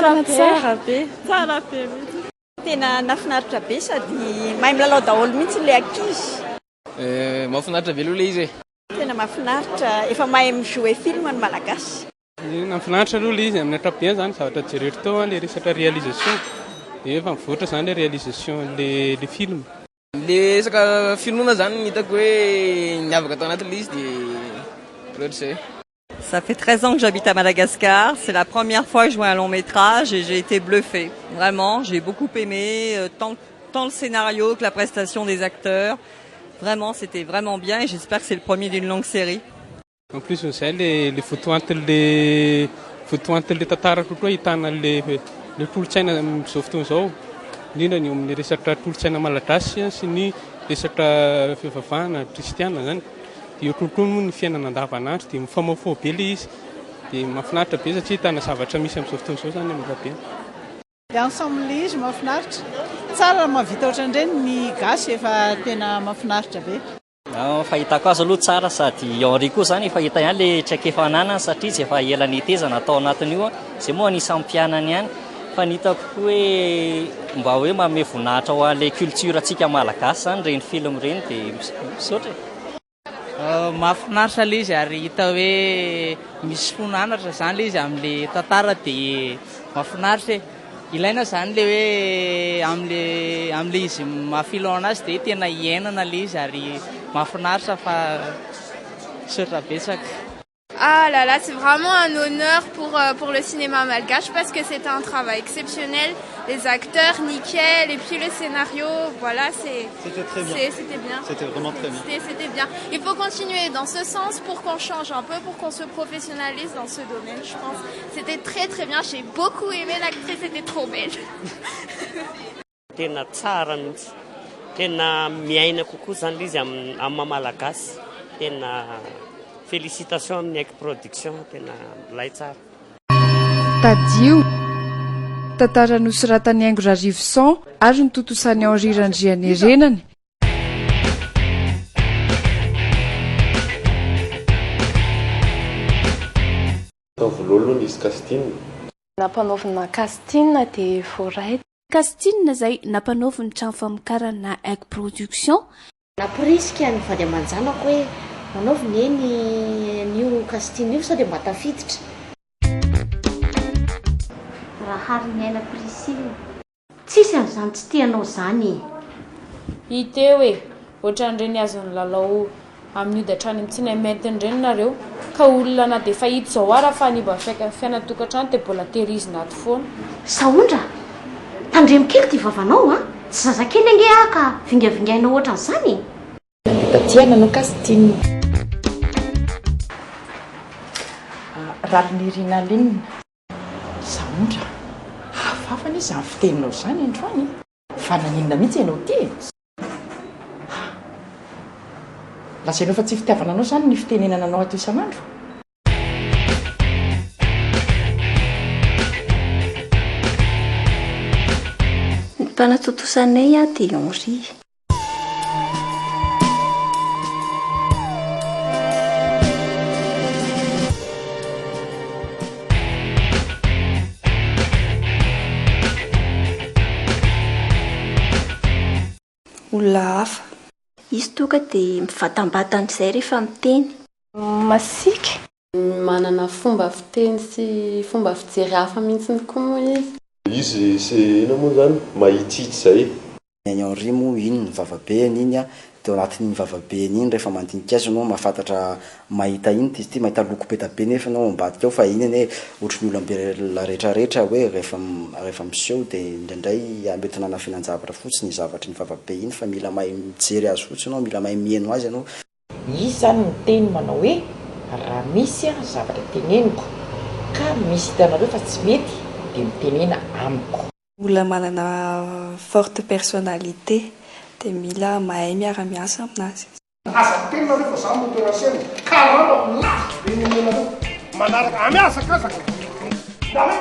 tsara be mihitsy tena nafinaritra be sady mahay milalao daholo mihitsy le ankizy mahafinaritra be aloha le izy tena mahafinaritra efa mahay mijouer film ny malagasy mahafinaritra aloha le izy amin'ny atrapobe zany zavatra jerery tao le resaka réalisation efa mivoatra zany le réalisation le film le resaka filmona zany hitako hoe niavaka tao anatin'le izy de loatra zay. Ça fait 13 ans que j'habite à Madagascar. C'est la première fois que je vois un long métrage et j'ai été bluffée. Vraiment, j'ai beaucoup aimé, tant le scénario que la prestation des acteurs. Vraiment, c'était vraiment bien et j'espère que c'est le premier d'une longue série. En plus, c'est les photos entre les tatara kokoa hitana le tolotsaina amin'izao fotoana izao. Indrindra ny amin'ny resaka tolotsaina malagasy sy ny resaka fivavahana kristiana zany. Dia kokoa moa ny fiainana andavanandro dia mifamafao be le izy dia mahafinaritra be satria hitana zavatra misy amin'izao fotoana izao zany amin'ny rabe. Ensemble izy mahafinaritra tsara mahavita ohatran'ireny ny gasy efa tena mahafinaritra be. Fahitako azy aloha tsara sady Henri koa zany efa hita ihany le tsaiky efa ananany satria tsy efa ela netezana atao anatin'io izay moa anisan'ny mpianany ihany fa ny hitako hoe mba hoe manome voninahitra ho an'ilay culture antsika malagasy zany reny film reny dia misaotra. Mahafinaritra le izy ary hita hoe misy fonanatra zany le izy amin'le tantara dia mahafinaritra ilaina zany le hoe am'le izy mahafilo anazy dia tena hiainana le izy ary mahafinaritra fa misaotra betsaka. Ah là là, c'est vraiment un honneur pour le cinéma malgache parce que c'était un travail exceptionnel. Les acteurs, nickel, et puis le scénario, voilà, c'était très bien. C'était bien. C'était vraiment très bien. C'était bien. Il faut continuer dans ce sens pour qu'on change un peu, pour qu'on se professionnalise dans ce domaine, je pense. C'était très très bien. J'ai beaucoup aimé l'actrice, était trop belle. Tena tsara mihitsy. Tena miaina kokoa zany izy amin'ny malagasy. Tena félicitations amin'ny Ek Production, tena milay tsara. Tadio tantara nosoratany Aingo Rarivoson ary notontosany Henri Randriany renany. Voalohany izy casting. Nampanaovina casting dia Forêt. Casting zay nampanaovina trano famokarana Ek Production. Naporisika ny vady aman-janako hoe manaovina io casting io sao dia mba tafiditra. Raharinaina Priscille. Tsisy an'izany tsy tianao zany. Hite hoe ohatran'ireny azony lalao amin'ny odatrany mitsiny maintin'ireny nareo ka olona na dia fahito zao ara fa ny mba fiainatokantrano dia mbola tehirizina ato foana. Saondra, tandremokely ty vavanao a? Tsy zazakely ange ka vingavingainao ohatran'izany. Tatiana no casting. Rarinirina Lina. Saondra, hafafana izy amin'ny fiteninao zany androany. Fa naninona mihitsy ianao ty. Lasainao fa tsy fitiavana anao zany ny fitenenana anao ato isan'andro. Ny mpanatotosanay dia Henri. Olona hafa. Izy toka dia mivatambatan'izay rehefa miteny. Masika. Manana fomba fiteny sy fomba fijery hafa mihitsy koa moa izy. Izy c'est ina moa zany mahitsitsy zay. Henri moa iny ny vavabeany iny dia anatin'ny vavabeany iny rehefa mandinika azy anao mahafantatra mahita iny izy ty mahita loko be tabe nefa anao ambadika ao fa iny ane ohatran'ny olona rehetrarehetra hoe rehefa miseho dia indraindray mety nana finan-javatra fotsiny zavatra ny vavabe iny fa mila mahay mijery azy fotsiny anao mila mahay mihaino azy anao. Izy zany ny teny manao hoe raha misy zavatra teneniko ka misy hitanareo fa tsy mety dia mitenena amiko. Olona manana forte personnalité dia mila mahay miara-miasa aminazy. Asa tena rehefa za motorasiana karana lavitra be nenenareo manaraka amiasakasaka da hoe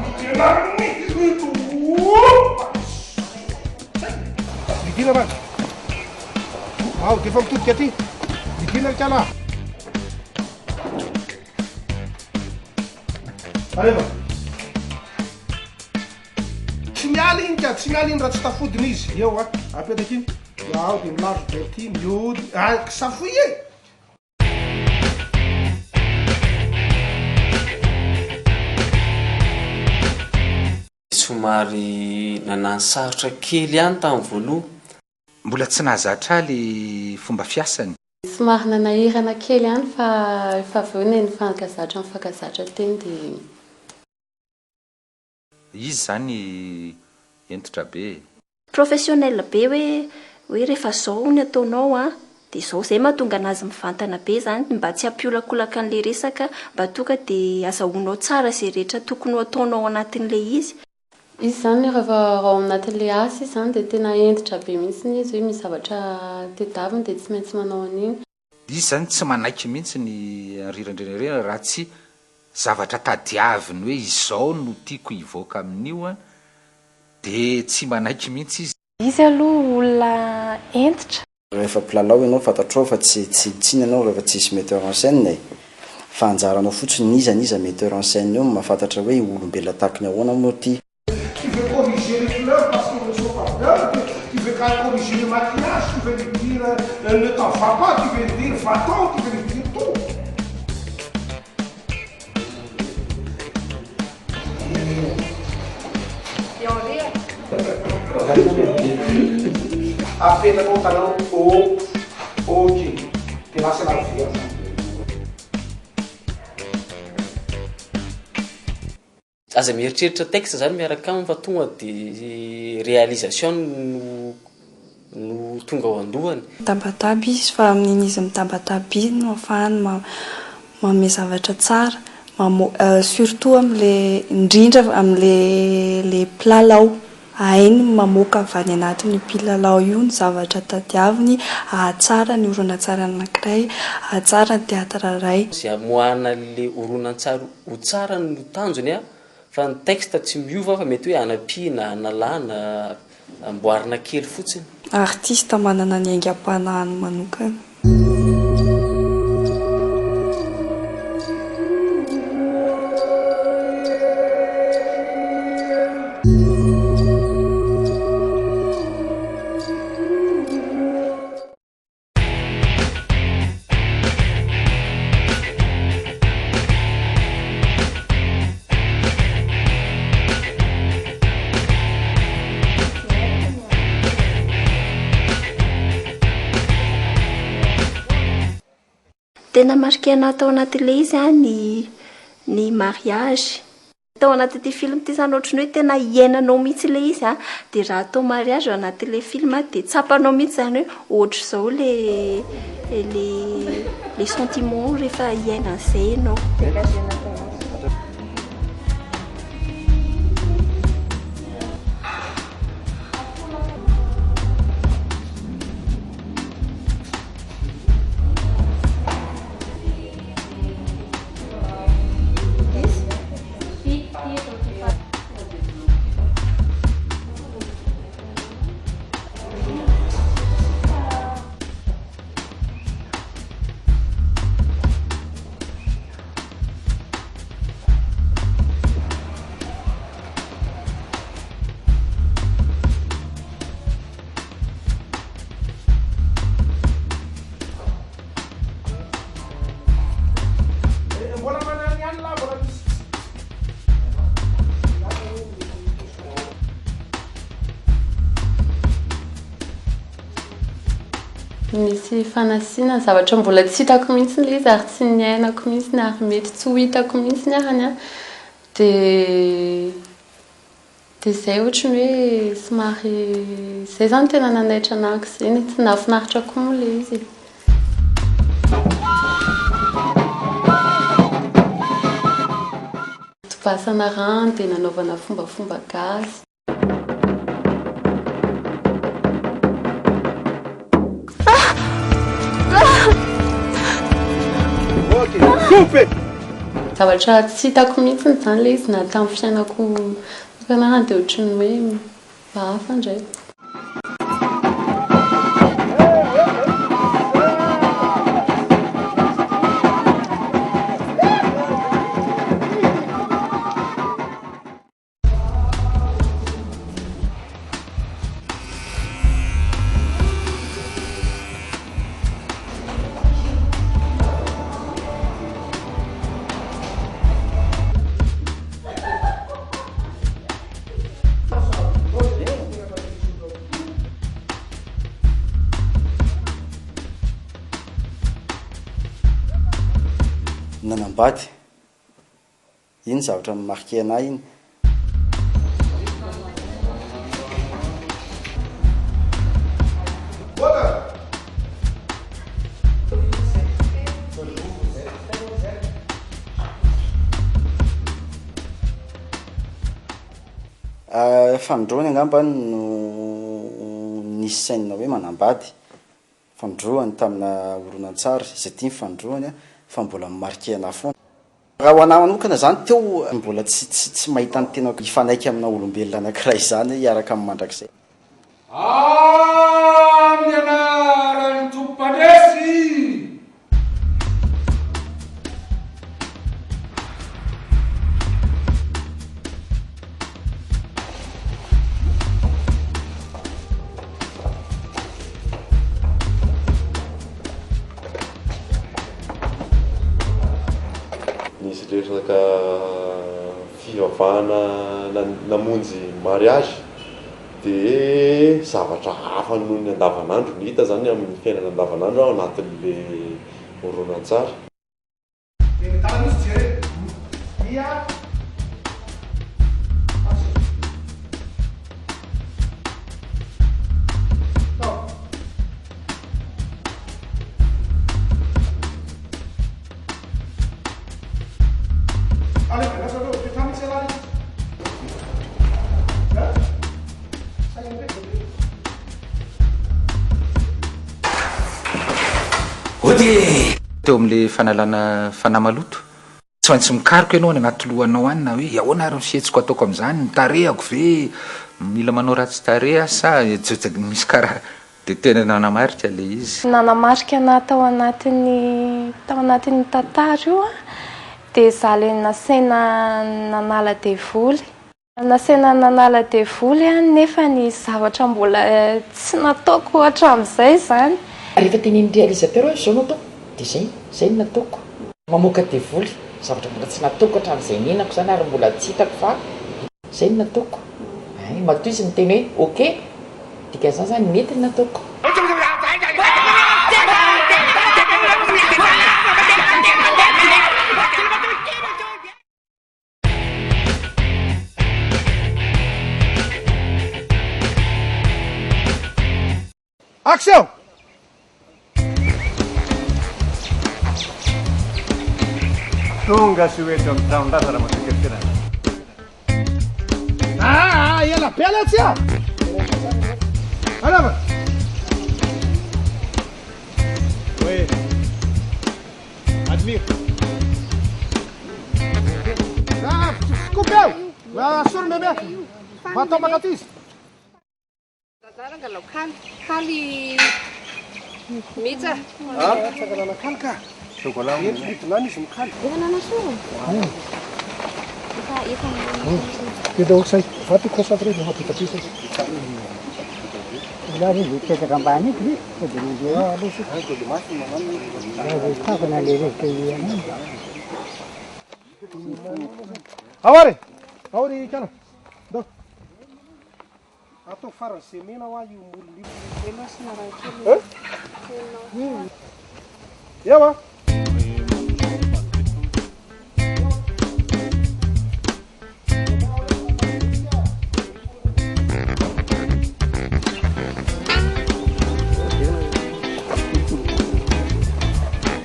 mitenarany lidina man ao dia efa mitodika aty lidina kala areva mialinika tsy mialiny raha tsy tafodiny izy eo a apetaky iny ao de milazo be ty miody safoy e somary nanany sarotra kely ihany tamin'ny voaloha mbola tsy nahazatra le fomba fiasany somary nanahirana kely ihany fa efa avy eo mifankazatra teny dia izy zany entitra be professionnel be hoe rehefa zao ny ataonao a dia zao zay mahatonga anazy mivantana be zany mba tsy hampiolakolaka an'le resaka mba tonga dia azahoanao tsara izay rehetra tokony ho ataonao anatin'le izy zany rehefa ao anatin'le asa izy zany dia tena entitra be mihitsy izy hoe misy zavatra tedaviny dia tsy maintsy manao an'iny izy zany tsy manaiky mihitsy ny rirandrenarena raha tsy zavatra tadiaviny hoe izao no tiako hivoaka amin'io a dia tsy manaiky mihitsy izy aloha olona entitra rehefa mpilalao ianao fantatrao fa tsy tsiny anao rehefa tsisy metteur en scène fa anjaranao fotsiny iza metteur en scène io mahafantatra hoe olombelona tahakiny ahoana moa ty tu veux corriger les fleurs parce qu'elles ne sont pas belles, tu veux corriger le maquillage, tu veux lui dire ne t'en va pas, tu veux lui dire va-t'en, tu veux lui dire tout. Appena montanao ok, ti lascia la via. aza mieritreritra texte zany miaraka aminy fa tonga di réalisation no tonga ao andohany mitabataba izy fa amin'iny izy mitabataba izy no ahafahany manome zavatra tsara surtout am'le indrindra am'le mpilalao hainy mamoaka avy any anatin'ny mpilalao io ny zavatra tadiaviny ahatsara ny oronan-tsary anankiray ahatsara ny teatra ray zay amoahana le oronan-tsary ho tsara no tanjony a fa ny texte tsy miova fa mety hoe anapina analana amboarina kely fotsiny artiste manana ny aingam-panahiny manokana tena marqué-na tao anatin'ilay izy ny mariage tao anatin'ity film ity zany ohatrany hoe tena iainanao mihitsy ilay izy dia raha atao mariage ao anatin'ilay film dia tsapanao mihitsy zany hoe ohatra izao les sentiments rehefa iaina an'izay ianao misy fanasiana zavatra mbola tsy hitako mihitsy ilay izy ary tsy niainako mihitsy ary mety tsy ho hitako mihitsy ny arany dia zay ohatrany hoe somary zay zany tena nanaitra anako izay tsy nahafinaritra koa moa ilay izy tobasana rano dia nanaovana fombafomba gasy zavatra tsy hitako mihitsy zany ilay izy na tamin'ny fiainako mpanarany dia ohatrany hoe mba hafa indray nanambady iny zavatra marqué anay iny. Fandroany angamba no nisy sainina hoe manambady fandroany tamina oronan-tsary izay tia fandroany fa mbola marqué ana foana. Raha ho anahy manokana zany teo mbola tsy mahita ny tena ifanaiky amina olombelona anankiray zany hiaraka amin'ny mandrakizay. Amin'ny anaran'ny Tompandresy. Nisy resaka fivavahana namonjy mariage dia zavatra hafa noho ny andavanandro ny hita zany amin'ny fiainana andavanandro ao anatin'le horonan-tsary. Teo amin'le fanalana fanamaloto tsy maintsy mikariko ianao any anaty lohanao any na hoe ahoana ary fihetsiko ataoko amin'izany nitarehako ve mila manao ratsy tareha sa misy karaha dia tena nanamarika le izy. Nanamarika ana tao anatin'ny tantara io dia za le nasaina nanala devoly. Nasaina nanala devoly nefa ny zavatra mbola tsy nataoko hatramin'izay zany. Rehefa tenen'ny réalisateur hoe zao natao dia zay no nataoko. Mamoaka devoly zavatra mbola tsy nataoko hatramin'izay nenako zany ary mbola tsy hitako fa zay no nataoko. Matoa izy miteny hoe ok dikan'izany zany mety no nataoko. Action! Tonga subito da un dato alla motocazzina. Ela pela tia. Allora. Oui. Admire. Scopeu. Va sur bebê. Va tomar gatis. Kalau kali Mica. Sekarang kalka. Sekolah ini tulan ini semkan. Jangan langsung. Kita usai satu kosa terus mau kita pisah. Dari kita kampanye ni, kita dia ada sih. Aku di masih mana? Kita pernah lihat kayak ni. Awari kana. Do. Atau Farah semena waju muli. Emas narai. Ya ba.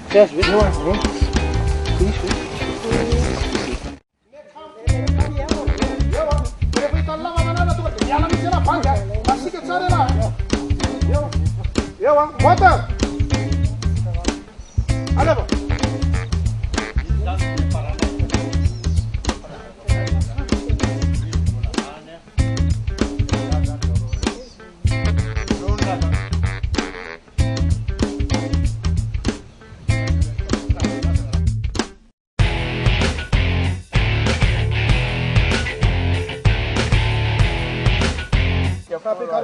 Yes, we know. Bota! Aleva!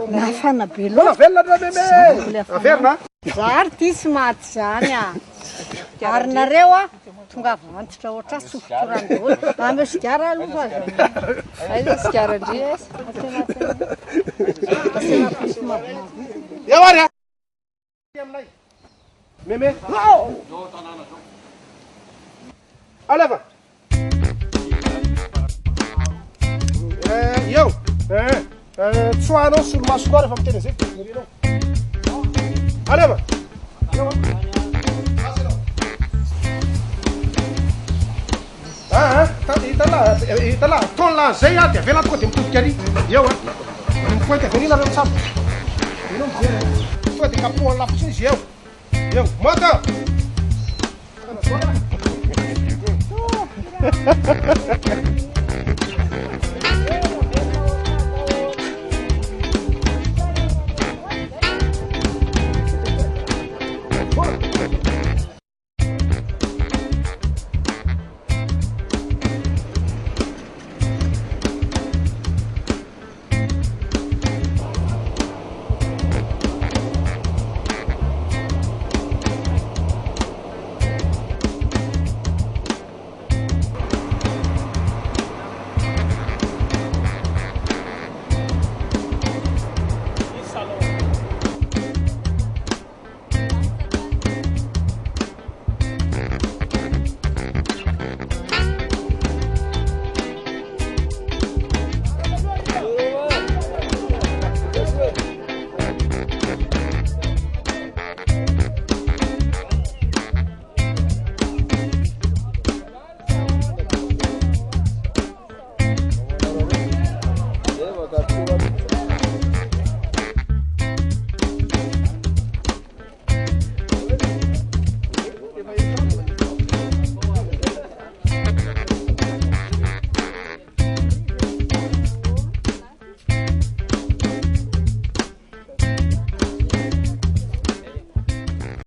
Nafana belo. Velna bebe. Aferna. Zary ty tsy maty zany ary nareo tonga vantitra oatra sofotorandolo ame sigara aloha fa sigara ndria Yawaria. Meme. aleva eo tsoanao solomaso koa rehefa miteny zay renao aleva hitala taonla zay a de avela tokoa de mitodika ary eo a pointy avenina reo mitsabo enao mijery tonga de kapohany lafotsiny izy eo mota